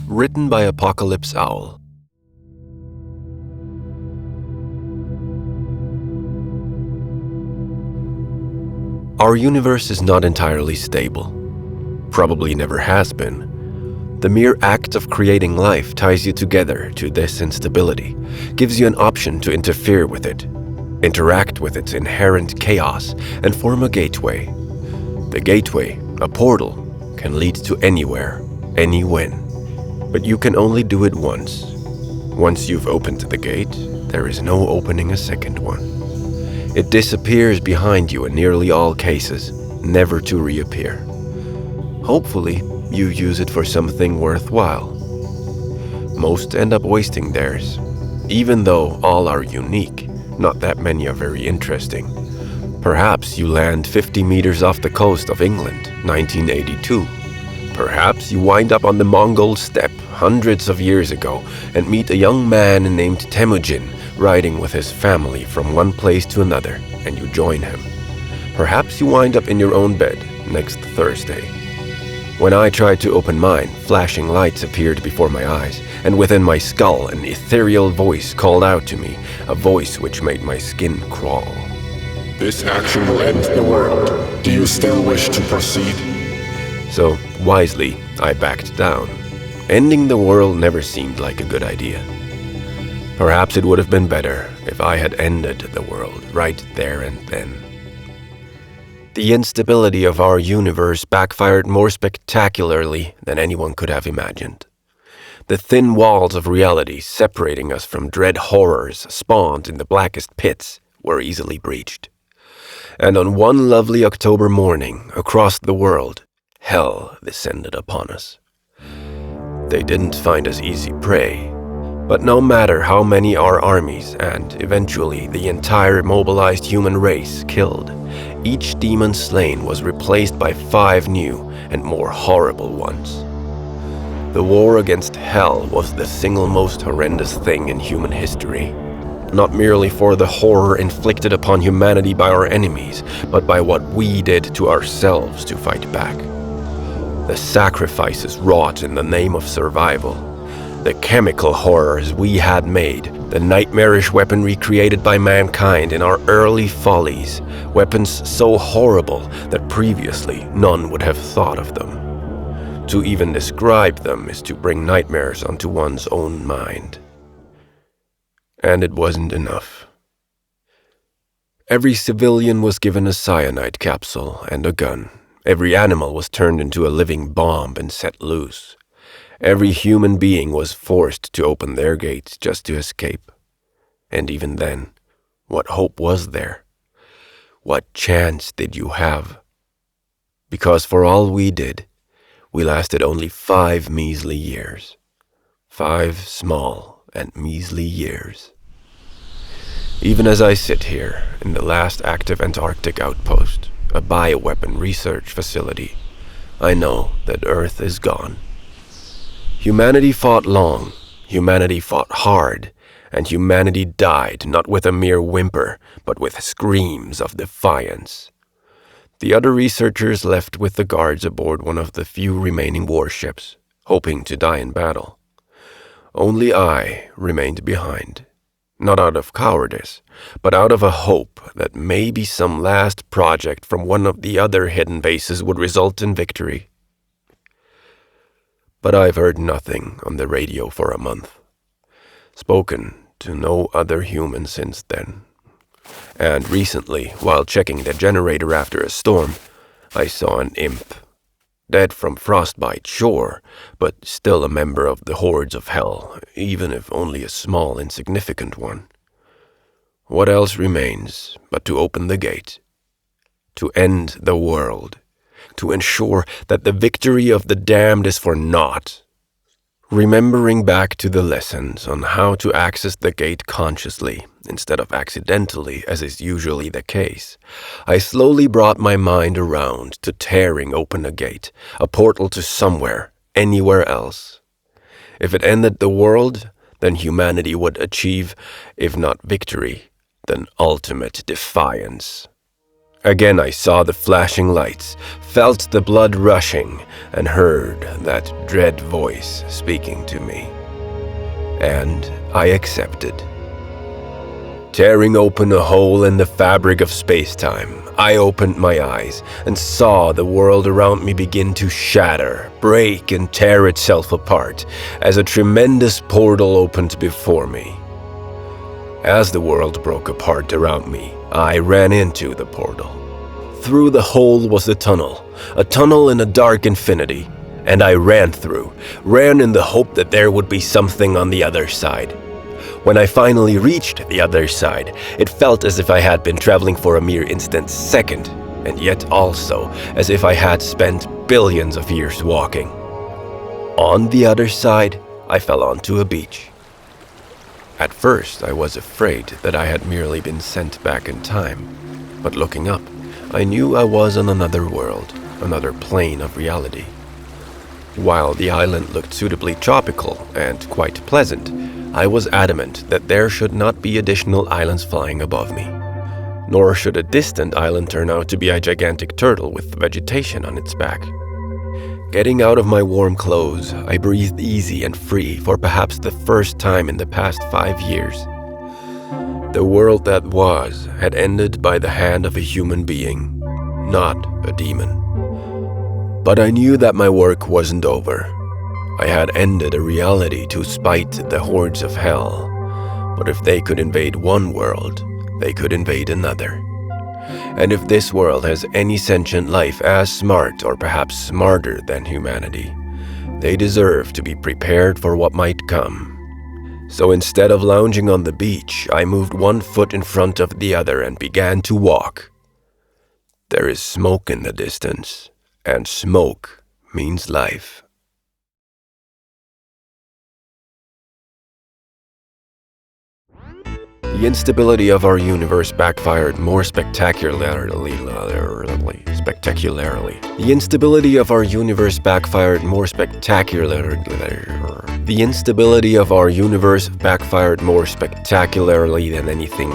Written by ApocalypseOwl. Our universe is not entirely stable. Probably never has been. The mere act of creating life ties you together to this instability, gives you an option to interfere with it, interact with its inherent chaos, and form a gateway. The gateway, a portal, can lead to anywhere, any when. But you can only do it once. Once you've opened the gate, there is no opening a second one. It disappears behind you in nearly all cases, never to reappear. Hopefully, you use it for something worthwhile. Most end up wasting theirs. Even though all are unique, not that many are very interesting. Perhaps you land 50 meters off the coast of England, 1982. Perhaps you wind up on the Mongol steppe hundreds of years ago and meet a young man named Temujin riding with his family from one place to another, and you join him. Perhaps you wind up in your own bed next Thursday. When I tried to open mine, flashing lights appeared before my eyes, and within my skull an ethereal voice called out to me, a voice which made my skin crawl. This action will end the world. Do you still wish to proceed? So, wisely, I backed down. Ending the world never seemed like a good idea. Perhaps it would have been better if I had ended the world right there and then. The instability of our universe backfired more spectacularly than anyone could have imagined. The thin walls of reality separating us from dread horrors spawned in the blackest pits were easily breached. And on one lovely October morning, across the world, hell descended upon us. They didn't find us easy prey, but no matter how many our armies and, eventually, the entire mobilized human race killed, each demon slain was replaced by 5 new and more horrible ones. The war against hell was the single most horrendous thing in human history, not merely for the horror inflicted upon humanity by our enemies, but by what we did to ourselves to fight back. The sacrifices wrought in the name of survival, the chemical horrors we had made, the nightmarish weaponry created by mankind in our early follies, weapons so horrible that previously none would have thought of them. To even describe them is to bring nightmares onto one's own mind. And it wasn't enough. Every civilian was given a cyanide capsule and a gun. Every animal was turned into a living bomb and set loose. Every human being was forced to open their gates just to escape. And even then, what hope was there? What chance did you have? Because for all we did, we lasted only 5 measly years. 5 small and measly years. Even as I sit here in the last active Antarctic outpost, a bioweapon research facility, I know that Earth is gone. Humanity fought long, humanity fought hard, and humanity died not with a mere whimper, but with screams of defiance. The other researchers left with the guards aboard one of the few remaining warships, hoping to die in battle. Only I remained behind, not out of cowardice, but out of a hope that maybe some last project from one of the other hidden bases would result in victory. But I've heard nothing on the radio for a month, spoken to no other human since then. And recently, while checking the generator after a storm, I saw an imp. Dead from frostbite, sure, but still a member of the hordes of hell, even if only a small, insignificant one. What else remains but to open the gate, to end the world, to ensure that the victory of the damned is for naught? Remembering back to the lessons on how to access the gate consciously instead of accidentally, as is usually the case, I slowly brought my mind around to tearing open a gate, a portal to somewhere, anywhere else. If it ended the world, then humanity would achieve, if not victory, then ultimate defiance. Again I saw the flashing lights, felt the blood rushing, and heard that dread voice speaking to me. And I accepted. Tearing open a hole in the fabric of space-time, I opened my eyes and saw the world around me begin to shatter, break, and tear itself apart as a tremendous portal opened before me. As the world broke apart around me, I ran into the portal. Through the hole was a tunnel in a dark infinity, and I ran in the hope that there would be something on the other side. When I finally reached the other side, it felt as if I had been traveling for a mere instant second, and yet also as if I had spent billions of years walking. On the other side, I fell onto a beach. At first, I was afraid that I had merely been sent back in time, but looking up, I knew I was on another world, another plane of reality. While the island looked suitably tropical and quite pleasant, I was adamant that there should not be additional islands flying above me. Nor should a distant island turn out to be a gigantic turtle with vegetation on its back. Getting out of my warm clothes, I breathed easy and free for perhaps the first time in the past 5 years. The world that was had ended by the hand of a human being, not a demon. But I knew that my work wasn't over. I had ended a reality to spite the hordes of hell, but if they could invade one world, they could invade another. And if this world has any sentient life as smart or perhaps smarter than humanity, they deserve to be prepared for what might come. So instead of lounging on the beach, I moved one foot in front of the other and began to walk. There is smoke in the distance, and smoke means life. The instability of our universe backfired more spectacularly. The instability of our universe backfired more spectacularly. The instability of our universe backfired more spectacularly than anything.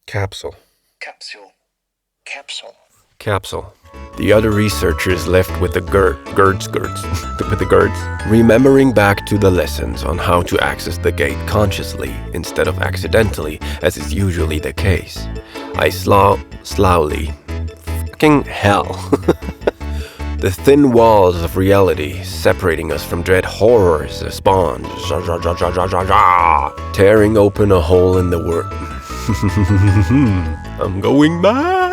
Capsule. The other researchers left with the girds, remembering back to the lessons on how to access the gate consciously instead of accidentally, as is usually the case. I slowly, fucking hell. The thin walls of reality separating us from dread horrors spawned, tearing open a hole in the world. I'm going mad.